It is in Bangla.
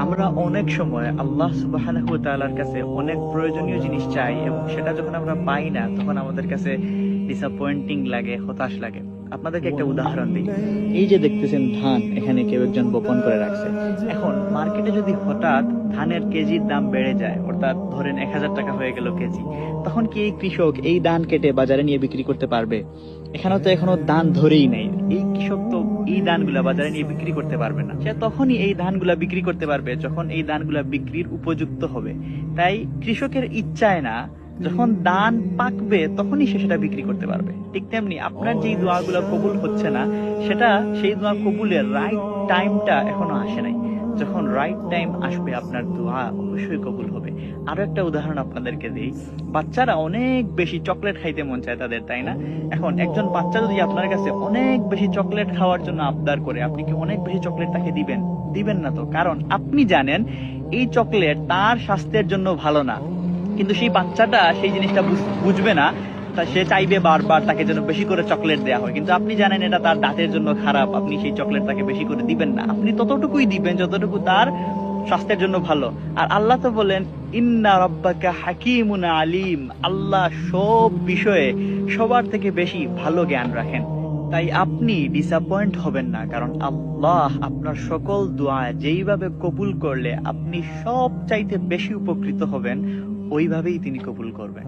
আমরা অনেক সময় আল্লাহ সুবহানাহু ওয়া তাআলার কাছে অনেক প্রয়োজনীয় জিনিস চাই এবং সেটা যখন আমরা পাই না তখন আমাদের কাছে ডিসঅ্যাপয়েন্টিং লাগে, হতাশ লাগে। আপনাদেরকে একটা উদাহরণ দিই। এই যে দেখতেছেন ধান এখানে কেউ একজন বপন করে রাখছে। এখন মার্কেটে যদি হঠাৎ ধানের কেজির দাম বেড়ে যায়, অর্থাৎ ধরেন 1000 টাকা হয়ে গেল কেজি, তখন কি এই কৃষক এই ধান কেটে বাজারে নিয়ে বিক্রি করতে পারবে? এখানে তো এখনো ধান ধরেই নাই, এই কৃষক তো এই ধানগুলা বাজারে নিয়ে বিক্রি করতে পারবে না। সে তখনই এই ধানগুলা বিক্রি করতে পারবে যখন এই ধানগুলা বিক্রির উপযুক্ত হবে। তাই কৃষকের ইচ্ছায় না, যখন ধান পাকবে তখনই সে সেটা বিক্রি করতে পারবে। ঠিক তেমনি আপনার যেই দোয়াগুলো কবুল হচ্ছে না, সেটা সেই দোয়া কবুলের রাইট টাইমটা এখনো আসে নাই। যখন রাইট টাইম আসবে আপনার দোয়া অবশ্যই কবুল হবে। আরো একটা উদাহরণ আপনাদেরকে দিই। বাচ্চারা অনেক বেশি চকলেট খাইতে মন চায় তাদের, তাই না? এখন একজন বাচ্চা যদি আপনার কাছে অনেক বেশি চকলেট খাওয়ার জন্য আবদার করে, আপনি কি অনেক বেশি চকলেট তাকে দিবেন? দিবেন না তো, কারণ আপনি জানেন এই চকলেট তার স্বাস্থ্যের জন্য ভালো না। কিন্তু সেই বাচ্চাটা সেই জিনিসটা বুঝবে না, তা সে চাইবে বারবার তাকে যেন বেশি করে চকলেট দেওয়া হয়। কিন্তু আপনি জানেন এটা তার দাঁতের জন্য খারাপ, আপনি সেই চকলেট তাকে বেশি করে দিবেন না। আপনি ততটুকুই দিবেন যতটুকু তার স্বাস্থ্যের জন্য ভালো। আর আল্লাহ তো বলেন ইন্না রাব্বাকা হাকিমুন আলিম, আল্লাহ সব বিষয়ে সবার থেকে বেশি ভালো জ্ঞান রাখেন। তাই আপনি ডিসঅ্যাপয়েন্ট হবেন না, কারণ আল্লাহ আপনার সকল দোয়া যেইভাবে কবুল করলে আপনি সব চাইতে বেশি উপকৃত হবেন, ওইভাবেই তিনি কবুল করবেন।